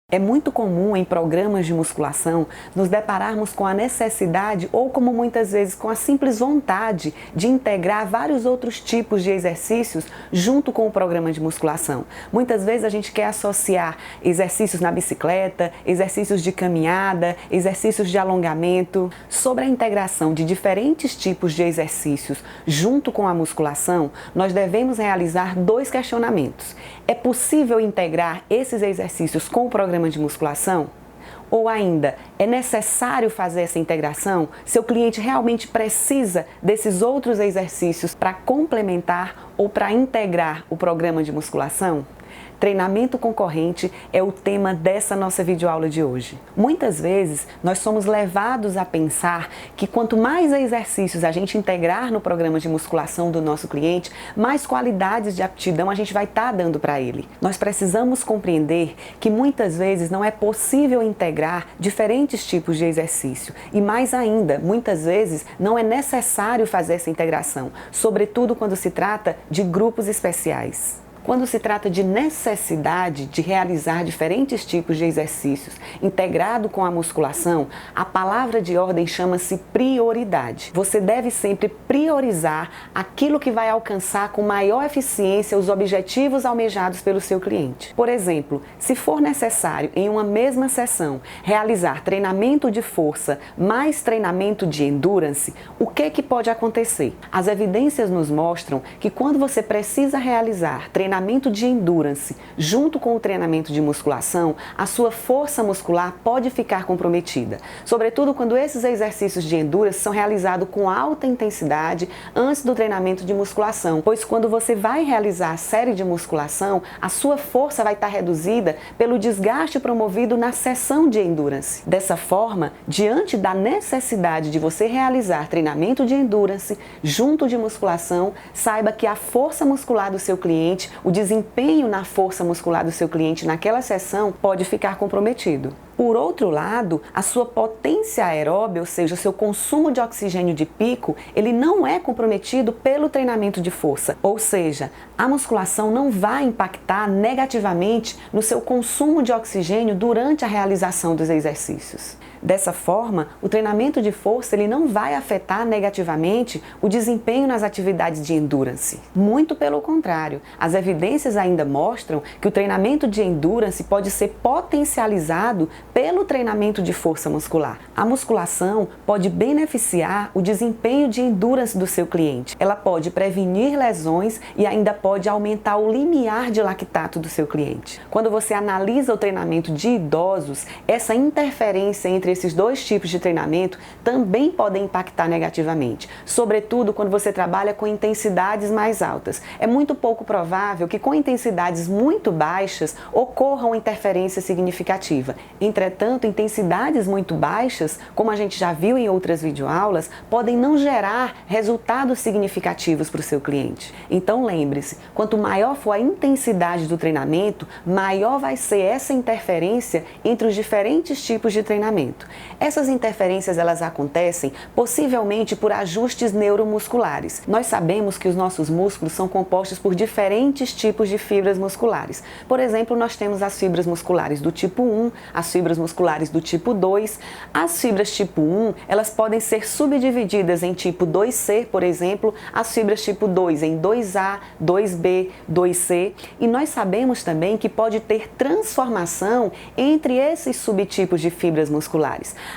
É muito comum em programas de musculação nos depararmos com a necessidade ou como muitas vezes com a simples vontade de integrar vários outros tipos de exercícios junto com o programa de musculação. Muitas vezes a gente quer associar exercícios na bicicleta, exercícios de caminhada, exercícios de alongamento. Sobre a integração de diferentes tipos de exercícios junto com a musculação, nós devemos realizar dois questionamentos. É possível integrar esses exercícios com o programa de musculação? Ou ainda, é necessário fazer essa integração? Seu cliente realmente precisa desses outros exercícios para complementar ou para integrar o programa de musculação? Treinamento concorrente é o tema dessa nossa videoaula de hoje. Muitas vezes nós somos levados a pensar que quanto mais exercícios a gente integrar no programa de musculação do nosso cliente, mais qualidades de aptidão a gente vai estar dando para ele. Nós precisamos compreender que muitas vezes não é possível integrar diferentes tipos de exercício e mais ainda, muitas vezes não é necessário fazer essa integração, sobretudo quando se trata de grupos especiais. Quando se trata de necessidade de realizar diferentes tipos de exercícios integrado com a musculação, a palavra de ordem chama-se prioridade. Você deve sempre priorizar aquilo que vai alcançar com maior eficiência os objetivos almejados pelo seu cliente. Por exemplo, se for necessário em uma mesma sessão realizar treinamento de força mais treinamento de endurance, o que pode acontecer? As evidências nos mostram que quando você precisa realizar treinamento de endurance junto com o treinamento de musculação, a sua força muscular pode ficar comprometida, sobretudo quando esses exercícios de endurance são realizados com alta intensidade antes do treinamento de musculação, pois quando você vai realizar a série de musculação, a sua força vai estar reduzida pelo desgaste promovido na sessão de endurance. Dessa forma, diante da necessidade de você realizar treinamento de endurance junto de musculação, saiba que a força muscular do seu cliente, o desempenho na força muscular do seu cliente naquela sessão pode ficar comprometido. Por outro lado, a sua potência aeróbica, ou seja, o seu consumo de oxigênio de pico, ele não é comprometido pelo treinamento de força. Ou seja, a musculação não vai impactar negativamente no seu consumo de oxigênio durante a realização dos exercícios. Dessa forma, o treinamento de força ele não vai afetar negativamente o desempenho nas atividades de endurance. Muito pelo contrário, as evidências ainda mostram que o treinamento de endurance pode ser potencializado pelo treinamento de força muscular. A musculação pode beneficiar o desempenho de endurance do seu cliente. Ela pode prevenir lesões e ainda pode aumentar o limiar de lactato do seu cliente. Quando você analisa o treinamento de idosos, essa interferência entre esses dois tipos de treinamento também podem impactar negativamente, sobretudo quando você trabalha com intensidades mais altas. É muito pouco provável que com intensidades muito baixas ocorra uma interferência significativa. Entretanto, intensidades muito baixas, como a gente já viu em outras videoaulas, podem não gerar resultados significativos para o seu cliente. Então lembre-se, quanto maior for a intensidade do treinamento, maior vai ser essa interferência entre os diferentes tipos de treinamento. Essas interferências elas acontecem possivelmente por ajustes neuromusculares. Nós sabemos que os nossos músculos são compostos por diferentes tipos de fibras musculares. Por exemplo, nós temos as fibras musculares do tipo 1, as fibras musculares do tipo 2. As fibras tipo 1, elas podem ser subdivididas em tipo 2C, por exemplo, as fibras tipo 2 em 2A, 2B, 2C. E nós sabemos também que pode ter transformação entre esses subtipos de fibras musculares.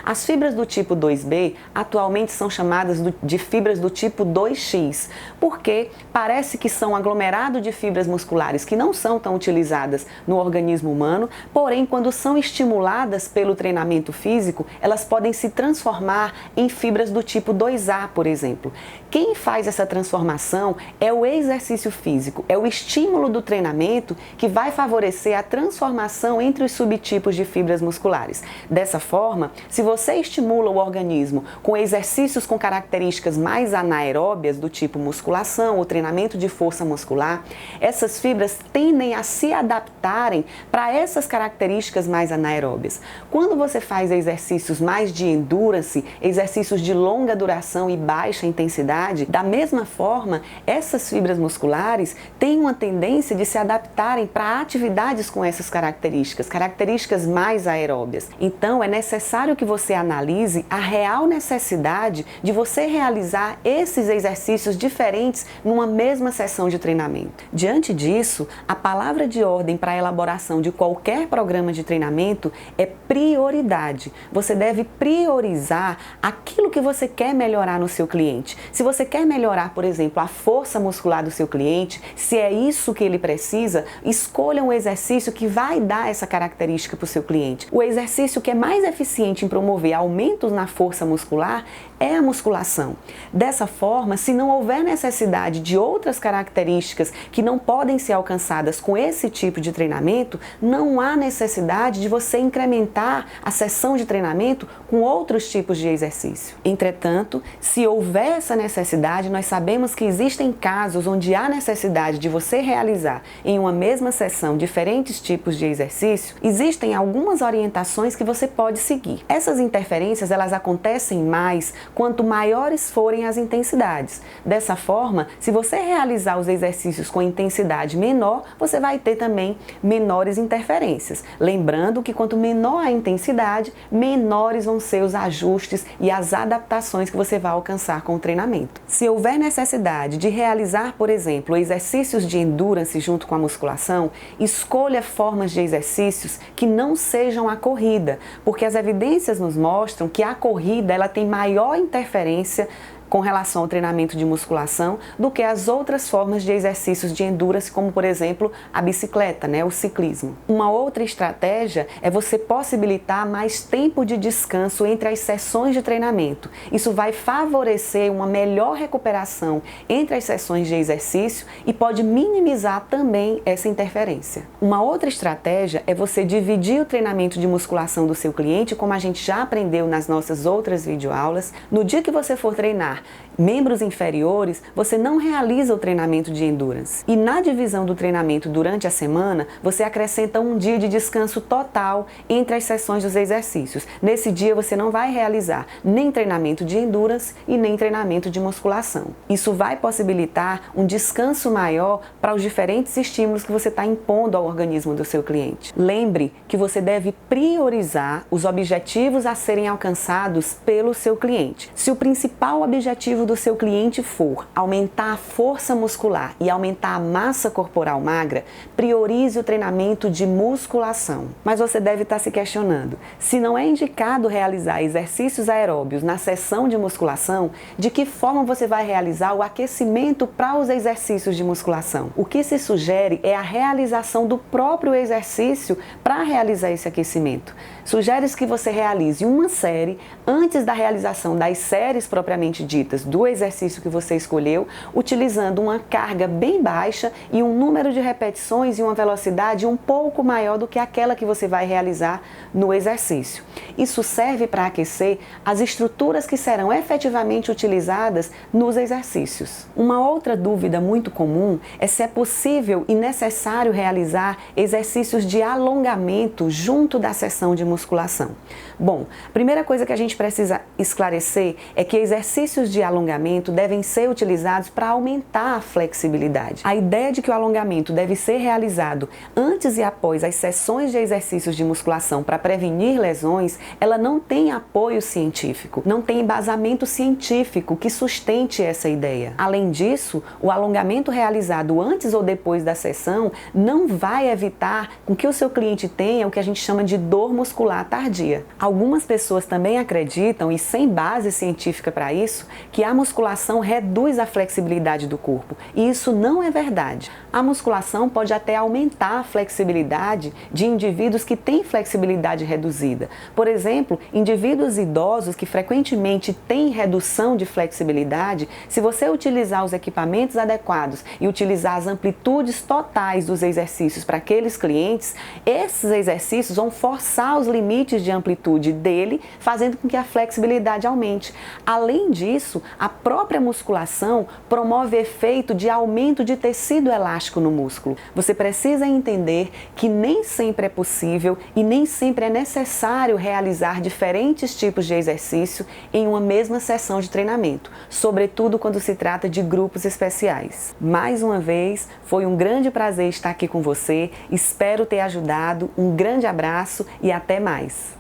As fibras do tipo 2B atualmente são chamadas de fibras do tipo 2X, porque parece que são um aglomerado de fibras musculares que não são tão utilizadas no organismo humano, porém quando são estimuladas pelo treinamento físico, elas podem se transformar em fibras do tipo 2A, por exemplo. Quem faz essa transformação é o exercício físico, é o estímulo do treinamento que vai favorecer a transformação entre os subtipos de fibras musculares. Dessa forma, se você estimula o organismo com exercícios com características mais anaeróbias, do tipo musculação ou treinamento de força muscular, essas fibras tendem a se adaptarem para essas características mais anaeróbias. aeróbias. Quando você faz exercícios mais de endurance, exercícios de longa duração e baixa intensidade, da mesma forma, essas fibras musculares têm uma tendência de se adaptarem para atividades com essas características mais aeróbias. Então, é necessário que você analise a real necessidade de você realizar esses exercícios diferentes numa mesma sessão de treinamento. Diante disso, a palavra de ordem para a elaboração de qualquer programa de treinamento é prioridade. Você deve priorizar aquilo que você quer melhorar no seu cliente. Se você quer melhorar, por exemplo, a força muscular do seu cliente, se é isso que ele precisa, escolha um exercício que vai dar essa característica para o seu cliente. O exercício que é mais eficiente em promover aumentos na força muscular é a musculação. Dessa forma, se não houver necessidade de outras características que não podem ser alcançadas com esse tipo de treinamento, não há necessidade de você incrementar a sessão de treinamento com outros tipos de exercício. Entretanto, se houver essa necessidade, nós sabemos que existem casos onde há necessidade de você realizar em uma mesma sessão diferentes tipos de exercício, existem algumas orientações que você pode seguir. Essas interferências, elas acontecem mais quanto maiores forem as intensidades. Dessa forma, se você realizar os exercícios com intensidade menor, você vai ter também menores interferências. Lembrando que quanto menor a intensidade, menores vão ser os ajustes e as adaptações que você vai alcançar com o treinamento. Se houver necessidade de realizar, por exemplo, exercícios de endurance junto com a musculação, escolha formas de exercícios que não sejam a corrida, porque as evidências nos mostram que a corrida ela tem maior interferência com relação ao treinamento de musculação do que as outras formas de exercícios de endurance, como por exemplo a bicicleta, o ciclismo. Uma outra estratégia é você possibilitar mais tempo de descanso entre as sessões de treinamento. Isso vai favorecer uma melhor recuperação entre as sessões de exercício e pode minimizar também essa interferência. Uma outra estratégia é você dividir o treinamento de musculação do seu cliente, como a gente já aprendeu nas nossas outras videoaulas. No dia que você for treinar membros inferiores, você não realiza o treinamento de endurance. E na divisão do treinamento durante a semana, você acrescenta um dia de descanso total entre as sessões dos exercícios. Nesse dia você não vai realizar nem treinamento de endurance e nem treinamento de musculação. Isso vai possibilitar um descanso maior para os diferentes estímulos que você está impondo ao organismo do seu cliente. Lembre que você deve priorizar os objetivos a serem alcançados pelo seu cliente. Se o principal objetivo do seu cliente for aumentar a força muscular e aumentar a massa corporal magra, priorize o treinamento de musculação. Mas você deve estar se questionando, se não é indicado realizar exercícios aeróbios na sessão de musculação, de que forma você vai realizar o aquecimento para os exercícios de musculação? O que se sugere é a realização do próprio exercício para realizar esse aquecimento. Sugere-se que você realize uma série antes da realização das séries propriamente ditas do exercício que você escolheu, utilizando uma carga bem baixa e um número de repetições e uma velocidade um pouco maior do que aquela que você vai realizar no exercício. Isso serve para aquecer as estruturas que serão efetivamente utilizadas nos exercícios. Uma outra dúvida muito comum é se é possível e necessário realizar exercícios de alongamento junto da sessão de musculação. Bom, a primeira coisa que a gente precisa esclarecer é que exercícios de alongamento devem ser utilizados para aumentar a flexibilidade. A ideia de que o alongamento deve ser realizado antes e após as sessões de exercícios de musculação para prevenir lesões, ela não tem apoio científico, não tem embasamento científico que sustente essa ideia. Além disso, o alongamento realizado antes ou depois da sessão não vai evitar com que o seu cliente tenha o que a gente chama de dor muscular tardia. Algumas pessoas também acreditam, e sem base científica para isso, que a musculação reduz a flexibilidade do corpo. E isso não é verdade. A musculação pode até aumentar a flexibilidade de indivíduos que têm flexibilidade reduzida. Por exemplo, indivíduos idosos que frequentemente têm redução de flexibilidade, se você utilizar os equipamentos adequados e utilizar as amplitudes totais dos exercícios para aqueles clientes, esses exercícios vão forçar os limites de amplitude dele, fazendo com que a flexibilidade aumente. Além disso, isso, a própria musculação promove efeito de aumento de tecido elástico no músculo. Você precisa entender que nem sempre é possível e nem sempre é necessário realizar diferentes tipos de exercício em uma mesma sessão de treinamento, sobretudo quando se trata de grupos especiais. Mais uma vez, foi um grande prazer estar aqui com você, espero ter ajudado, um grande abraço e até mais!